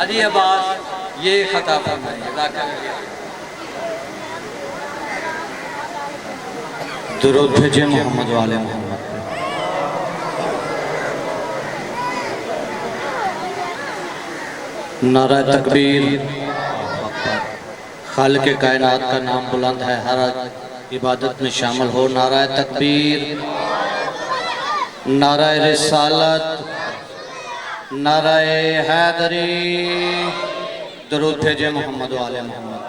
अली अब्बास ये खता फरमाए। दुरूद भेजे मोहम्मद वाले मोहम्मद। नारा तकबीर। खालिक कायनात का नाम बुलंद है, हर इबादत में शामिल हो। नारा तकबीर, नारा रिसालत, नारा हैदरी। दुरूद भेजे मोहम्मद वाले मोहम्मद।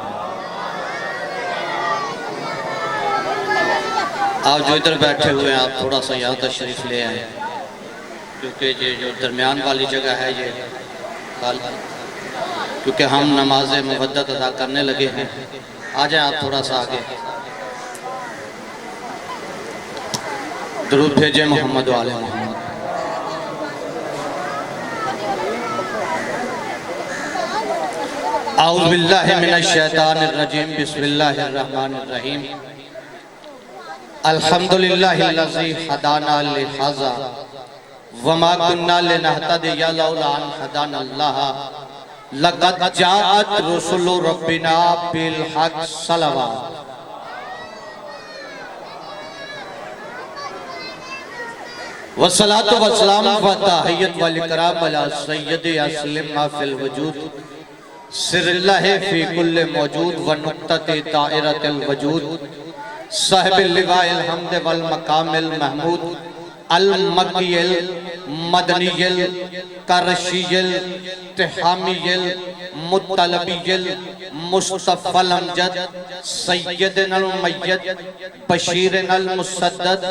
आप जो इधर बैठे हुए हैं, आप थोड़ा सा यहाँ तशरीफ ले आए, क्योंकि ये जो दरमियान वाली जगह है ये क्योंकि हम नमाज मुक़द्दस अदा करने लगे हैं। आ जाए आप थोड़ा सा आगे। दुरूद भेजे मोहम्मद वाले मोहम्मद। औज़ु बिल्लाहि मिनश शैतानिर रजीम, बिस्मिल्लाहिर रहमानिर रहीम। अल्हम्दुलिल्लाहिल्लज़ी हदाना लिहाज़ा वमा कुन्ना लिनहतदिया लौला अन हदानल्लाह लक़द जाअत रुसुलु रब्बिना बिल हक़ सलवात। वस्सलातु वस्सलाम व तहियत वल इकराम अला सय्यदि अस्लिम मा फिल वजूद सिर्रिल्लाहि फी कुल्li मौजूद व नुक्तति ताइरतिल वजूद साहिबिल लिवाइल हम्द वल मकामिल महमूद अल मक्कियल मदनियल करशियल तिहामियल मुत्तलबियल मुस्तफ़ल अमजद सय्यदनल मय्यद बशीरनल मुसद्दद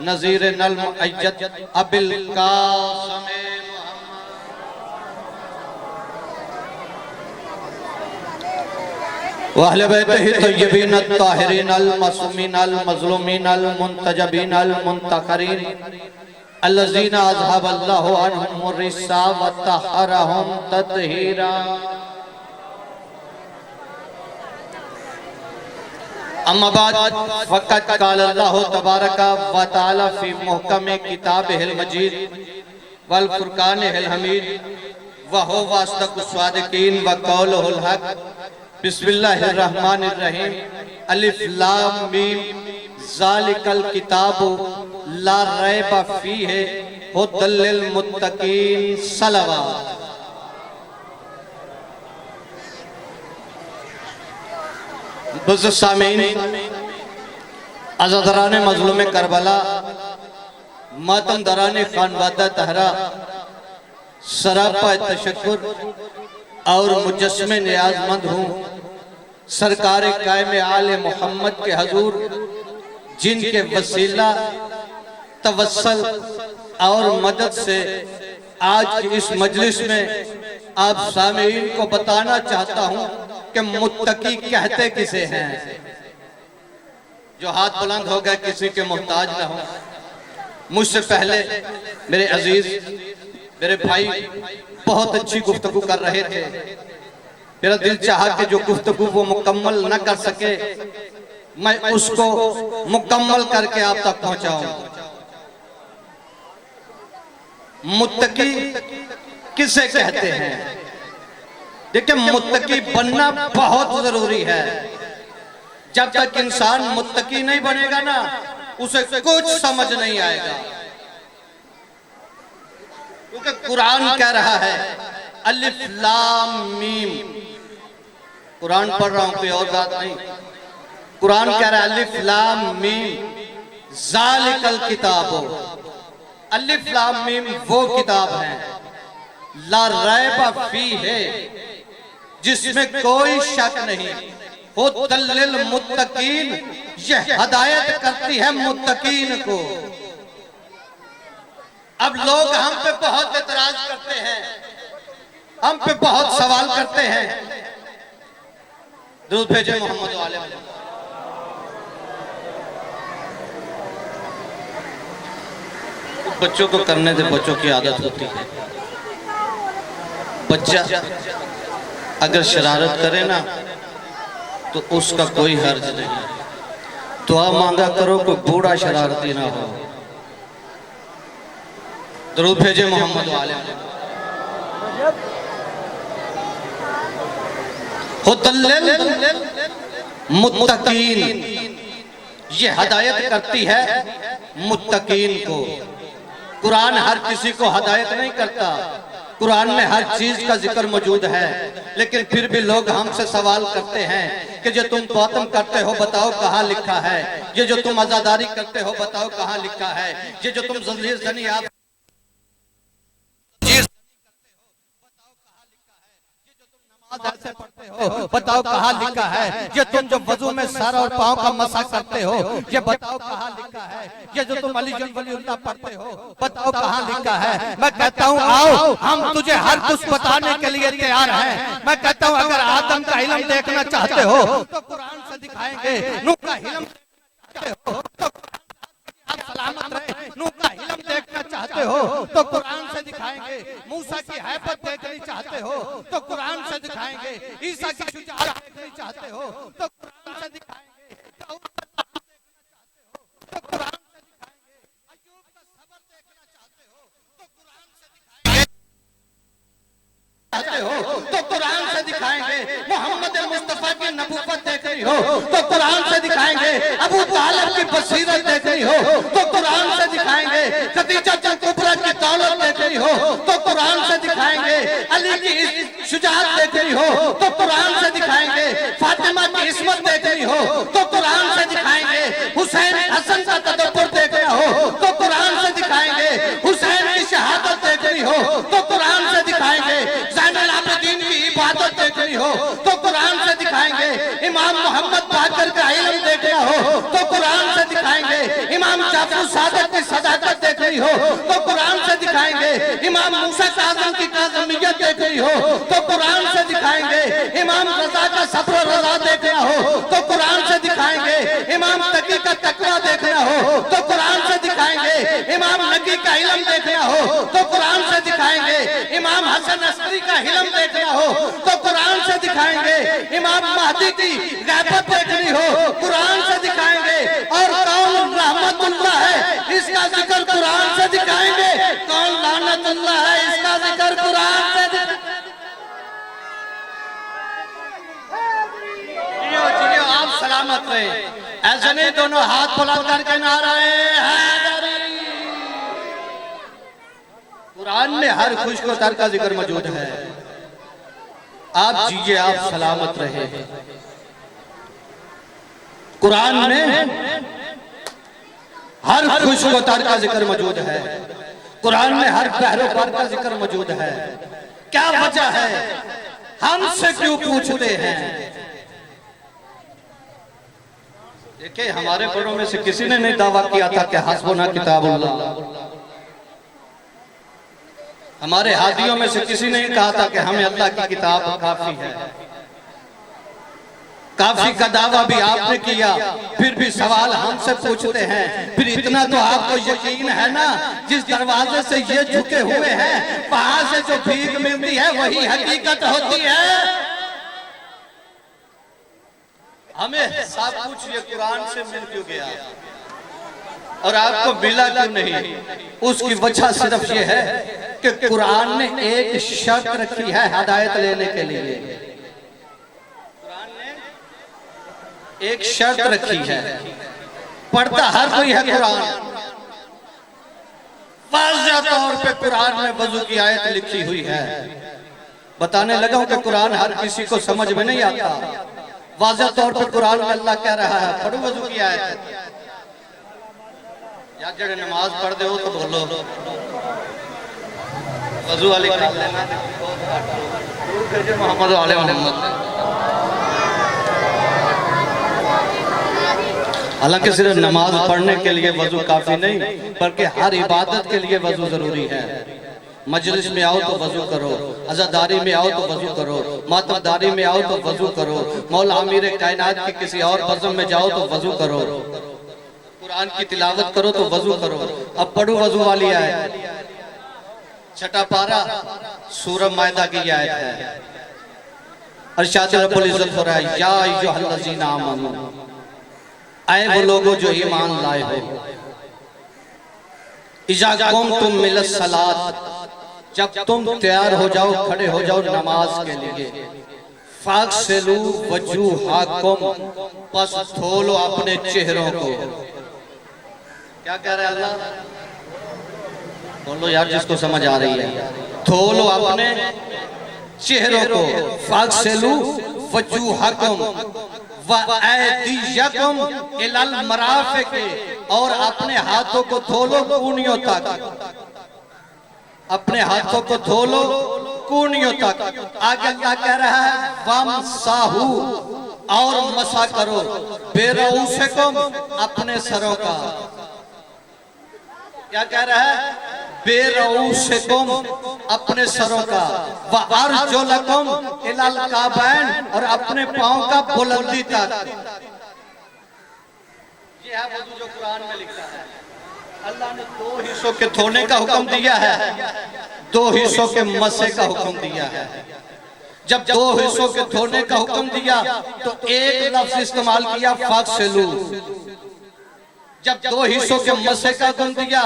नज़ीरनल मुअय्यद अबिल कासिम वअहले बैतिही तय्यबीन अत्ताहिरीन अल मसूमीन अल मज़लूमीन अल मुंतजबीन अल मुंतखरीन अल्लज़ीना अज़हबल्लाहु अन्हुम रिस्सा व तहरहुम तत्हीरा। अम्मा बाद फ़क़द क़ाल अल्लाहु तबारक व तआला फ़ी मुहकम किताबिहिल मजीद वल फ़ुरक़ानिहिल हमीद व हुवा अस्दक़ुस स्वादिक़ीन व क़ौलुहुल हक़। बिस्मिल्लाहिर्रहमानिर्रहीम। अलिफ लाम मीम ज़ालिकल किताबु ला रैब फीहि हुदल लिल मुत्तकीन सलवात। बुज़ुर्ग सामीन, अज़ादरान मज़लूम करबला, मातम दरान खानवादा तहरा, सरापा तशक्कुर और मुजस्मे नियाज़मंद हूँ सरकार कायम आले मोहम्मद के हजूर, जिनके वसीला तवस्सल और मदद से आज की इस मजलिस में आप सामीन को बताना चाहता हूँ कि मुत्तकी कहते किसे हैं। जो हाथ बुलंद हो गए किसी के मोहताज न हो। मुझसे पहले मेरे अजीज, मेरे भाई बहुत अच्छी गुफ्तगू कर रहे थे। मेरा दिल चाहा कि जो गुफ्तगू वो मुकम्मल न कर सके, मैं उसको मुकम्मल करके आप तक पहुंचाऊं। मुत्तकी किसे कहते हैं? देखिए, मुत्तकी बनना बहुत जरूरी है। जब तक इंसान मुत्तकी नहीं बनेगा ना, उसे कुछ समझ नहीं आएगा। क्योंकि कुरान कह रहा है अलिफ लाम मीम। कुरान पढ़ रहा हूं, कोई और बात नहीं। कुरान कह रहा है अलिफ लाम मीम ज़ालिकल किताबो। अलिफ लाम मीम वो किताब है ला रैब फीहि, जिसमें कोई शक नहीं। हुदल लिल मुत्तकीन, यह हिदायत करती है मुत्तकीन को। अब लोग हम पे बहुत एतराज करते हैं, हम पे बहुत सवाल करते हैं। दुरूद भेजे मोहम्मद वाले। बच्चों को करने से बच्चों की आदत होती है। बच्चा अगर शरारत करे ना तो उसका कोई हर्ज नहीं। दुआ मांगा करो कोई बूढ़ा शरारती ना हो। दुरूद भेजे मोहम्मद वाले। हुदल्लिल मुत्तकीन, ये हदायत करती है मुत्तकीन को। कुरान हर किसी को हदायत नहीं करता। कुरान में हर चीज का जिक्र मौजूद है, लेकिन फिर भी लोग हमसे सवाल करते हैं कि जो तुम बातम करते हो बताओ कहाँ लिखा है, ये जो तुम आजादारी करते हो बताओ कहाँ लिखा है, ये जो तुम जंजीर जनी आप ऐसे पढ़ते हो बताओ कहाँ लिखा है, ये तुम जो वजू में सर और पाँव का मसा करते हो ये बताओ कहाँ लिखा है, ये जो तुम अली वलीउल्लाह पढ़ते हो बताओ कहाँ लिखा है। मैं कहता हूँ आओ हम तुझे हर कुछ बताने के लिए तैयार हैं। मैं कहता हूँ अगर आदम का इल्म देखना चाहते हो तो कुरान से दिखाएंगे, नूह का इल्म चाहते हो तो आप सलामत रहे, नूह का इल्म देखना चाहते हो तो कुरान से दिखाएंगे, मूसा की हैबत देखनी चाहते हो तो कुरान से दिखाएंगे, ईसा की शुजाअत देखनी चाहते हो तो कुरान से दिखाएंगे, दाऊद का सब्र देखना चाहते हो तो कुरान से दिखाएंगे, अय्यूब का सब्र देखना चाहते हो तो कुरान से दिखाएंगे, तो कुरान से दिखाएंगे, मोहम्मद मुस्तफा की नबूवत देखनी हो तो कुरान से दिखाएंगे, अबू तालिब की बसीरत देखनी हो तो कुरान से दिखाएंगे, खदीजा कुबरा की दौलत देखनी हो तो कुरान से दिखाएंगे, अली की शुजाअत देखनी हो तो कुरान से दिखाएंगे, फातिमा की इस्मत देखनी हो तो कुरान से दिखाएंगे, हुसैन हसन का तदब्बुर देखना हो तो कुरान से दिखाएंगे, हुसैन की शहादत देखनी हो तो कुरान से दिखाएंगे, ज़ैनुल आबिदीन की इबादत देखनी हो तो कुरान से दिखाएंगे, इमाम मोहम्मद बाकर का इल्म देखना हो तो कुरान से दिखाएंगे, इमाम जाफर सादिक की सदाकत देखनी हो तो कुरान से दिखाएंगे, इमाम मूसा काज़िम की काज़िमियत देखनी हो तो कुरान से दिखाएंगे, इमाम रज़ा का सब्र और रज़ा देखना हो तो कुरान से दिखाएंगे, इमाम तकी का तकवा देखना हो तो कुरान से दिखाएंगे, इमाम नकी का इल्म देखना हो तो कुरान से दिखाएंगे, इमाम हसन अस्करी का इल्म देखना हो तो कुरान से दिखाएंगे, इमाम महदी की गैबत देखनी हो कुरान से दिखाएंगे, और कौन रहमतुल्लाह है इसका जिक्र कुरान से दिखाएंगे, कौन लानतुल्लाह है इसका जिक्र कुरान से जियो आप सलामत रहे। ऐसे नहीं दोनों हाथ बुलंद करके नाराए हैदरी। कुरान में हर खुश को तर का जिक्र मौजूद है। आप जिए आप सलामत रहे। कुरान में हर खुश को तर का जिक्र मौजूद है। कुरान में हर पहरोकार का जिक्र मौजूद है। क्या वजह है, हमसे क्यों पूछते हैं? देखिए हमारे बड़ों में से किसी ने नहीं दावा किया था कि हस्बुना किताबुल्लाह। हमारे हादियों में से किसी ने कहा था कि हमें अल्लाह की किताब काफी है। काफी का दावा भी आपने किया, फिर भी सवाल हमसे पूछते हैं। फिर इतना तो आपको यकीन है ना, जिस दरवाजे से ये झुके हुए हैं वहां से जो भीख मिलती है वही हकीकत होती है। हमें सब कुछ ये कुरान से मिल क्यों गया और आपको मिला क्यों नहीं? उसकी वजह सिर्फ ये है कि कुरान ने एक शर्त रखी है हिदायत लेने के लिए। कुरान ने एक शर्त रखी है, पढ़ता हर कोई है कुरान। वाज़ेह तौर पे कुरान में वजू की आयत लिखी हुई है। बताने लगा हूं कि कुरान हर किसी को समझ में नहीं आता। वाज़ेह तौर पे कुरान में अल्लाह कह रहा है पढ़ो वजू की आयत। यार जड़े नमाज पढ़ते हो तो बोलो वजू वाली कर लेना, मोहम्मद वाले मोहम्मद। हालांकि सिर्फ नमाज पढ़ने के लिए वजू काफी नहीं, बल्कि हर इबादत के लिए वजू जरूरी है। मजलिस में आओ तो वजू करो, अज़ादारी में आओ तो वजू करो, मातमदारी में आओ तो वजू करो, मौला आमिर कायनात की किसी और बज़म में जाओ तो वजू करो, कुरान की तिलावत करो तो वजू करो। अब पढ़ो वजू वाली आयत, छठा पारा सूरह मायदा की आयत है। अरशाद रब्बुल इज्जत हो रहा है, या अय्युहल्लज़ीना आमनू, आए वो लोगों जो ईमान लाए हो, इज़ा कुंतुम मिनस सलात, जब तुम तैयार हो जाओ, खड़े हो जाओ नमाज के लिए, फागसिलू वजूहाकुम, बस धो लो अपने चेहरों को। क्या कह रहे हैं अल्लाह? बोलो यार जिसको समझ आ रही है, धो लो अपने चेहरों को। फागसिलू वजूहाकुम व ऐदियकुम इलल मराफिक, और अपने हाथों को धो लो कूनियों तक। अपने हाथों को धो लो कूनियों तक। आगे अल्लाह कह रहा है वमसाहू, और मसा करो बेरऊसिकुम, अपने सरों का। क्या कह रहा है? बेरऊसिकुम, अपने सरों का। व अर्जुलकुम इलल काबैन, और अपने पांव का बुलंदी तक। ये है वजू जो कुरान में लिखा है। अल्लाह ने दो हिस्सों के धोने का हुक्म दिया है, दो हिस्सों के मसे का हुक्म दिया है। जब दो हिस्सों के धोने का हुक्म दिया तो एक लफ्ज इस्तेमाल किया फागसिलू। जब दो हिस्सों के मसे का हुक्म दिया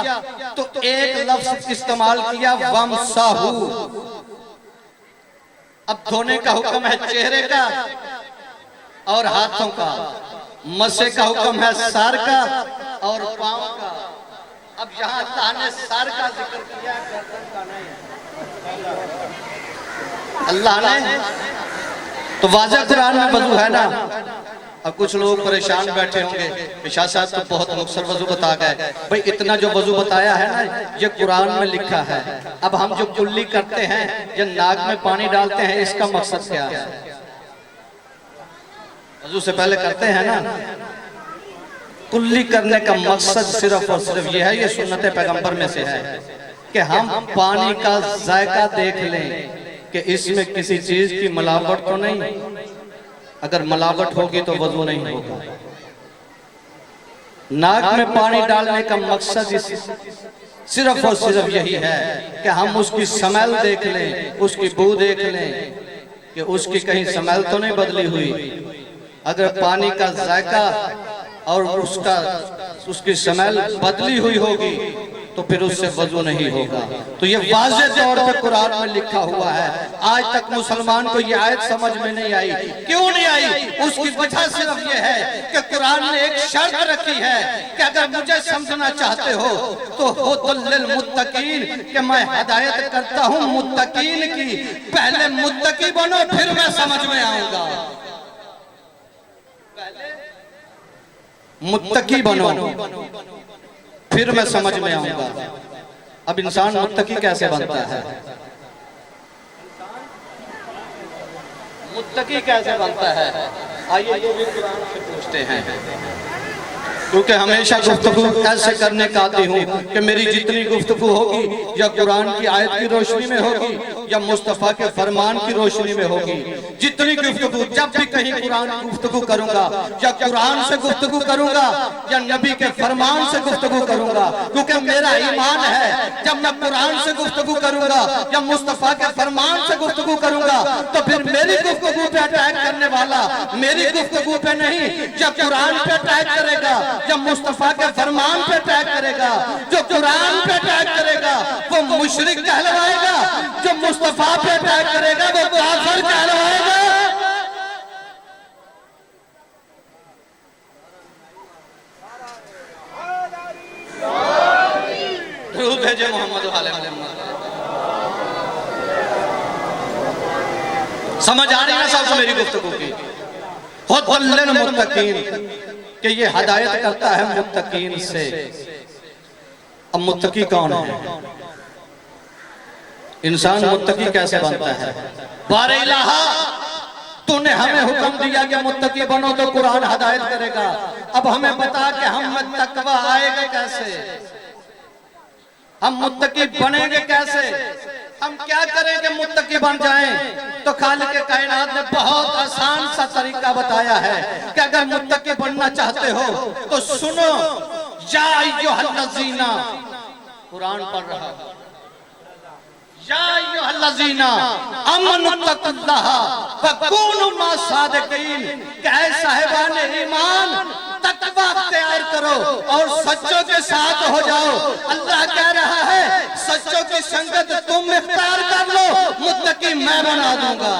तो एक लफ्ज इस्तेमाल किया वमसाहू। अब धोने का हुक्म है चेहरे का और हाथों का, मसे का हुक्म है सर का और पांव का। अब यहाँ अल्लाह ने सर का जिक्र किया, गर्दन का नहीं। अल्लाह ने तो वाज़ह कुरान में वजू है ना। अब कुछ लोग परेशान बैठे होंगे, शाह साहब तो बहुत मुख्तसर वजू बता गए। भाई इतना जो वजू बताया है ना, ये कुरान में लिखा है। अब हम जो कुल्ली करते हैं, ये नाक में पानी डालते हैं, इसका मकसद क्या है? वजू से पहले करते हैं ना, कुल्ली करने का मकसद सिर्फ और सिर्फ ये है, ये सुन्नत पैगंबर में से है कि हम पानी का जायका देख लें कि इसमें किसी चीज की मिलावट तो नहीं। अगर मिलावट होगी तो वजू नहीं होगा। नाक में पानी डालने का मकसद सिर्फ और सिर्फ यही है कि हम उसकी स्मेल देख लें, उसकी बू देख लें कि उसकी कहीं स्मेल तो नहीं बदली हुई। अगर पानी का जायका और उसकी स्मेल बदली हुई होगी तो फिर उससे वजू नहीं होगा। तो ये वाज़ेह तौर पे कुरान में लिखा हुआ है। आज तक मुसलमान को ये आयत समझ में नहीं आई। क्यों नहीं आई? उसकी वजह सिर्फ ये है कि कुरान ने एक शर्त रखी है कि अगर मुझे समझना चाहते हो तो हुदल मुत्तकीन, कि मैं हिदायत करता हूँ मुत्तकीन की। पहले मुत्तकी बनो फिर मैं समझ में आऊंगा। मुत्तकी बनो फिर मैं समझ में आऊंगा। अब इंसान मुत्तकी कैसे बनता है? मुत्तकी कैसे बनता है? आइए ये भी कुरान से पूछते हैं, क्योंकि हमेशा गुफ्तगू ऐसे करने का आती हूँ कि मेरी जितनी गुफ्तगू होगी या कुरान की आयत की रोशनी में होगी या मुस्तफ़ा के फरमान की रोशनी में होगी। जितनी गुफ्तगू, जब भी कहीं कुरान की गुफ्तगू करूंगा या कुरान से गुफ्तगू करूंगा या नबी के फरमान से गुफ्तगू करूंगा, क्योंकि मेरा ईमान है जब मैं कुरान से गुफ्तगू करूंगा या मुस्तफ़ा के फरमान से गुफ्तगू करूंगा तो फिर मेरी गुफ्तगू पे अटैक करने वाला मेरी गुफ्तगू पे नहीं, जब कुरान पे अटैक करेगा, जब मुस्तफा के फरमान पे अटैक करेगा, जो कुरान पे अटैक करेगा वो मुशरिक कहलवाएगा, जो मुस्तफा पे अटैक करेगा वो काफिर कहलवाएगा। दुरूद भेजे मोहम्मद वाले मोहम्मद। समझ आ रही है सबसे मेरी गुफ्तगू की? हुदल मुत्तकीन कि ये हिदायत करता है मुत्तकीन से। अब मुत्तकी कौन है? इंसान मुत्तकी कैसे बनता है? बारे इलाहा, तूने हमें हुक्म दिया कि मुत्तकी बनो तो कुरान हिदायत करेगा। अब हमें बता कि हम में तकवा आएगा कैसे, हम मुत्तकी बनेंगे कैसे, हम क्या करें कि मुत्तकी बन जाएं? तो खालिक के कायनात ने बहुत आसान सा तरीका बताया है कि अगर मुत्तकी बनना चाहते हो तो सुनो, या अय्युहल्लज़ीना, कुरान पढ़ रहा है, या अय्युहल्लज़ीना आमनुत्तकुल्लाह फकूनु मास्सादिकीन, कि ऐ साहिबान ईमान तकवा अख्तियार करो और सच्चों के साथ हो जाओ। अल्लाह कह रहा है सच्चों की संगत तुम इख्तियार कर लो, मुत्तकी मैं बना दूंगा।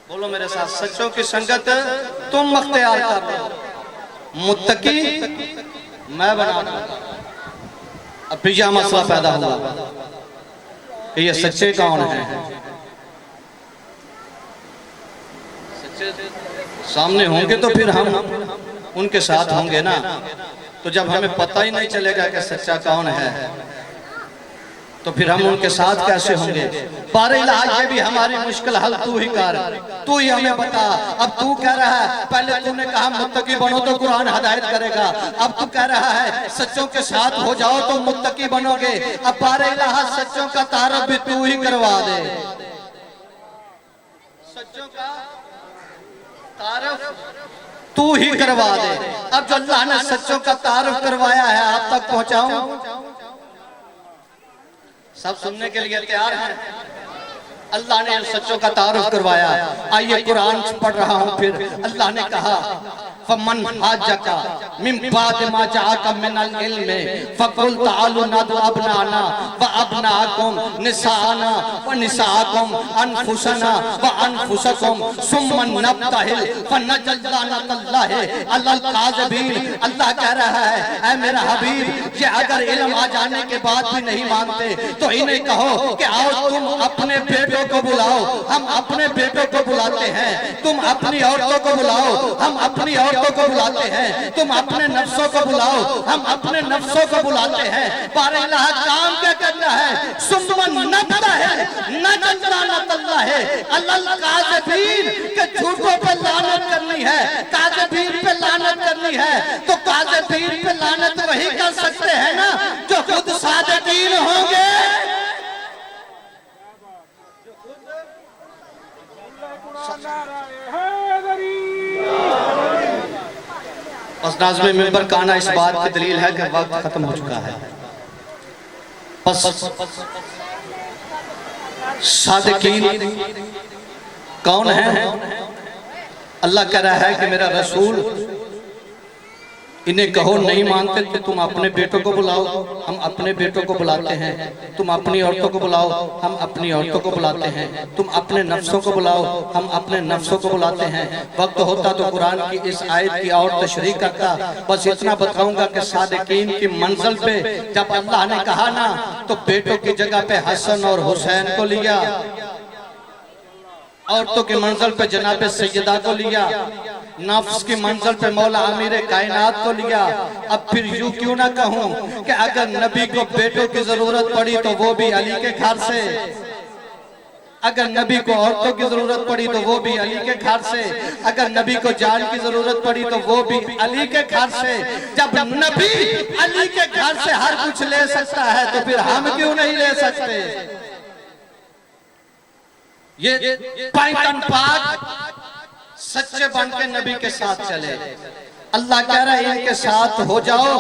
बोलो मेरे साथ, सच्चों की संगत तुम अख्तियार कर लो, मुत्तकी मैं बना दूंगा। अब फिर यह मसला पैदा हुआ कि ये सच्चे कौन है? सच्चे सामने होंगे तो फिर हम उनके साथ होंगे ना। तो जब हमें पता ही नहीं चलेगा कि सच्चा कौन है तो फिर हम उनके साथ कैसे होंगे? बारे इलाज ये भी हमारी मुश्किल हल तू ही कर, तू ही हमें बता। अब तू कह रहा है, पहले तूने कहा मुत्तकी बनो तो कुरान हिदायत करेगा, अब तू कह रहा है सच्चों के साथ हो जाओ तो मुत्तकी बनोगे। अब बारे इलाज सच्चों का तारफ भी तू ही करवा दे, सच्चों का तारफ तू ही करवा दे। अब जो अल्लाह ने सच्चों का तारफ करवाया है आप तक पहुंचाऊं? सब सुनने के लिए तैयार हैं? अल्लाह ने सच्चों का तारुफ करवाया। आइए कुरान पढ़ रहा हूं। फिर अल्लाह ने कहा फमन हाजका मिन बाद मा जाअका मिनल इल्म फकुल तालू नदु अबनाना व अबनाकुम निसाना व निसाकुम अनफुसना व अनफुसकुम सुम्मा नब्तहिल फनजल्लानतल्लाहि अलल काज़िबीन। अल्लाह कह रहा है, ऐ मेरा हबीब, कि अगर इल्म आ जाने के बाद भी नहीं मानते तो इन्हें कहो कि आओ तुम अपने बेटों को बुलाओ, हम अपने बेटों को बुलाते हैं। तुम अपनी औरतों को बुलाओ, हम अपनी औरतों को बुलाते हैं। तुम अपने नफ्सों को बुलाओ, हम अपने नफ्सों को बुलाते हैं। बारे इलाहा काम क्या करना है? सुम्मन नब्ता है नजल्लानतल्लाह है अलल काज़िबीन, के झूठों पे लानत करनी है, काज़िबीन पे लानत करनी है। तो काज़िबीन पे लानत वही कर सकते हैं ना जो खुद सादिकीन होंगे। बस नाज़िम मिंबर का आना इस बात की दलील है कि वक्त खत्म हो चुका है। बस सादिकीन कौन है? अल्लाह कह रहा है कि मेरा रसूल इन्हें कहो नहीं मानते तो तुम अपने बेटों को बुलाओ, हम अपने बेटों को बुलाते हैं। तुम अपनी औरतों को बुलाओ, हम अपनी औरतों को बुलाते हैं। तुम अपने नफ्सों को बुलाओ, हम अपने नफ्सों को बुलाते हैं। वक्त होता तो कुरान की इस आयत की और तशरीह करता। बस इतना बताऊंगा कि सादिकीन की मंजिल पे जब अल्लाह ने कहा ना तो बेटों की जगह पे हसन और हुसैन को लिया, औरतों की मंजिल पे जनाब सैयदा को लिया, नफ्स की मंजिल पे मौला अमीर कायनात को लिया। अब फिर यूं क्यों ना कहूं कि अगर नबी को बेटों की जरूरत पड़ी तो वो भी अली के घर से, अगर नबी को औरतों की जरूरत पड़ी तो वो भी अली के घर से, अगर नबी को जान की जरूरत पड़ी तो वो भी अली के घर से। जब नबी अली के घर से हर कुछ ले सकता है तो फिर हम क्यों नहीं ले सकते? ये पैगंबर पाक सच्चे बन के नबी के साथ चले। अल्लाह कह रहा है इनके साथ हो जाओ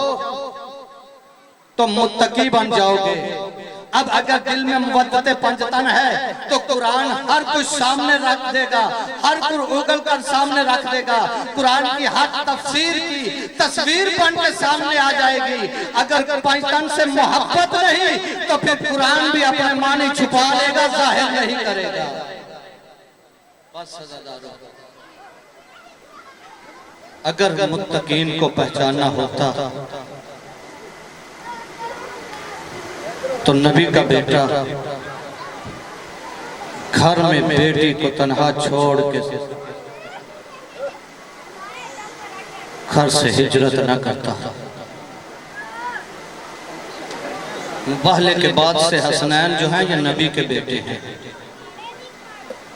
तो मुत्तकी बन जाओगे। अब अगर दिल में मुवद्दत पंजतन है तो कुरान हर कुछ सामने रख देगा, हर कुछ उगल कर सामने रख देगा। कुरान की हर तफसीर की तस्वीर बन के सामने आ जाएगी। अगर पंजतन से मोहब्बत नहीं तो फिर कुरान भी अपने मानी छुपा लेगा, जाहिर नहीं करेगा। बस अगर मुत्तकीन को पहचानना होता तो नबी का बेटा घर में बेटी को तन्हा छोड़ के घर से हिजरत न करता। पहले के बाद से हसनैन जो है ये नबी के बेटे हैं।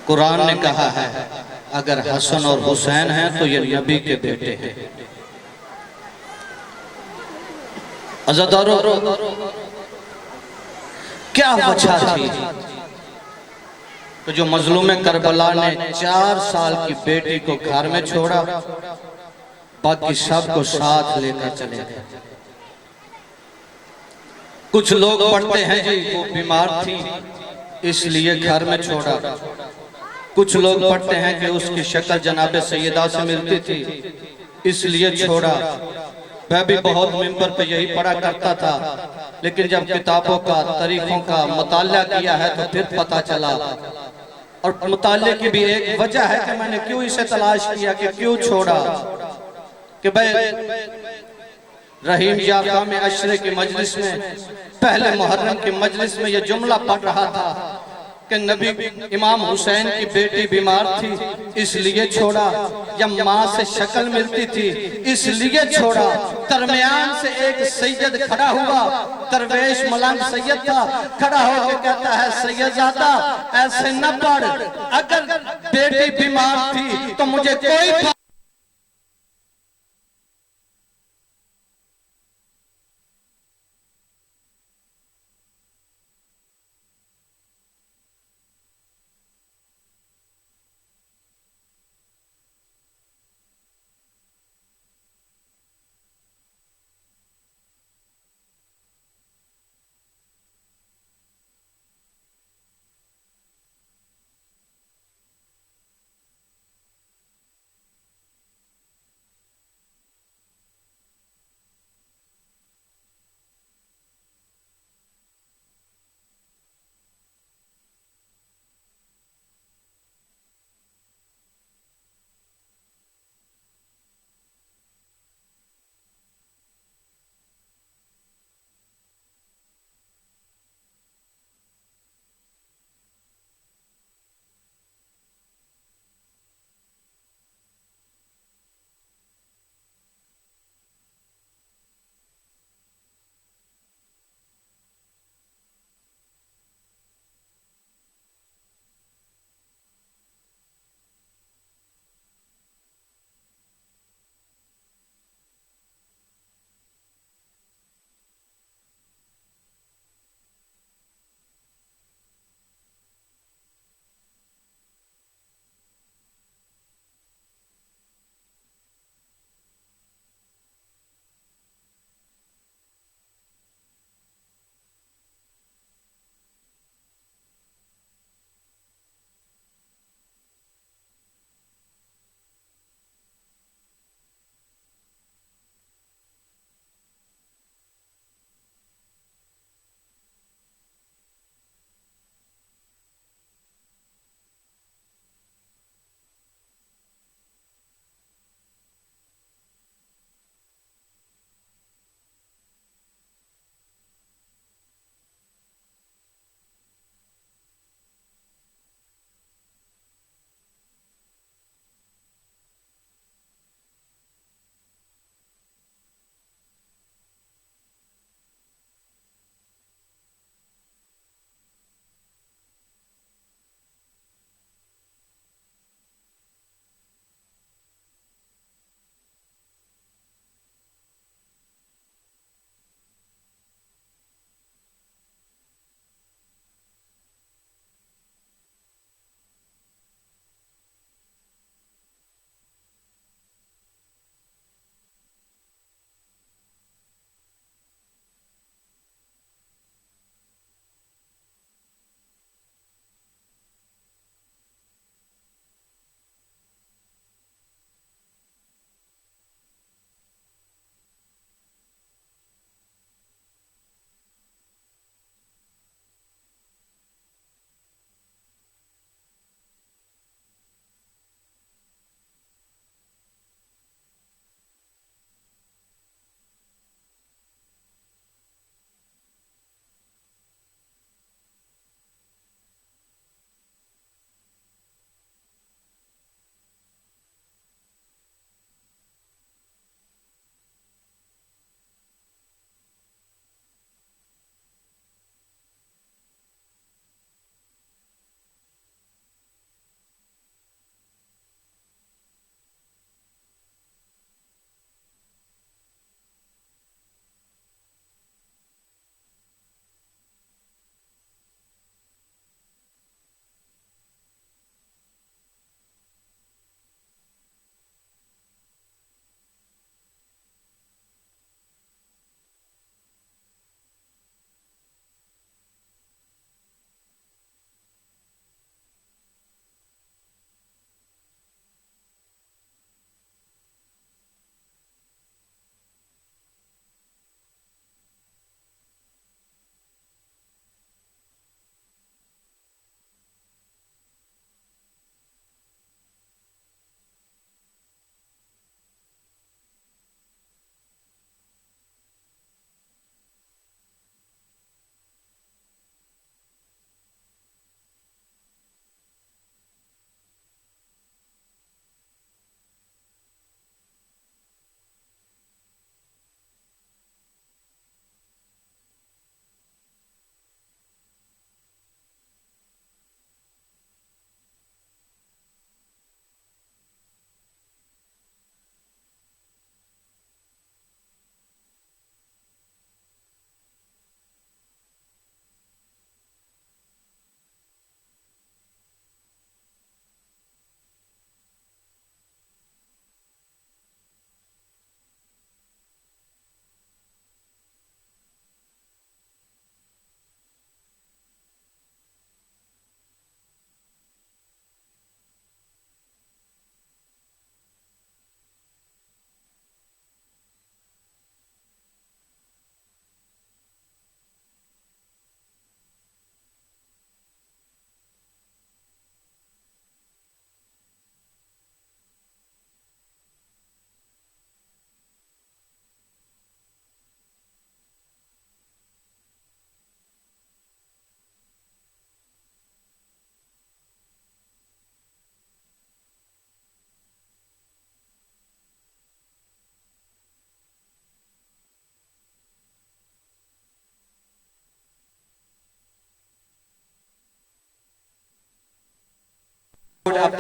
कुरान ने कहा है अगर हसन और हुसैन हैं तो ये नबी के बेटे हैं। अज़ादारों, क्या वजह थी तो जो मजलूम करबला ने 4 साल की बेटी को घर में छोड़ा, बाकी सब को साथ लेकर चले गए। कुछ लोग पढ़ते हैं जी वो बीमार थी इसलिए घर में छोड़ा। कुछ लोग पढ़ते हैं कि उसकी शक्ल जनाब सैयदा से मिलती थी इसलिए छोड़ा। मैं भी बहुत मिंबर पे यही पढ़ा करता था, लेकिन जब किताबों का तरीकों का मुताला किया है तो फिर पता चला और मुताले की भी एक वजह है कि मैंने क्यों इसे तलाश किया कि क्यों छोड़ा, कि भाई रहीम याका में अशरे की मजलिस में पहले मुहर्रम की मजलिस में यह जुमला पढ़ रहा था कि नबी इमाम हुसैन की बेटी बीमार थी इसलिए छोड़ा, या माँ से शक्ल मिलती थी इसलिए छोड़ा। दरमियान से एक सैयद खड़ा हुआ, दरवेश मलंग सैयद था, खड़ा होकर कहता है सैयदजादा ऐसे न पढ़, अगर बेटी बीमार थी तो मुझे कोई अब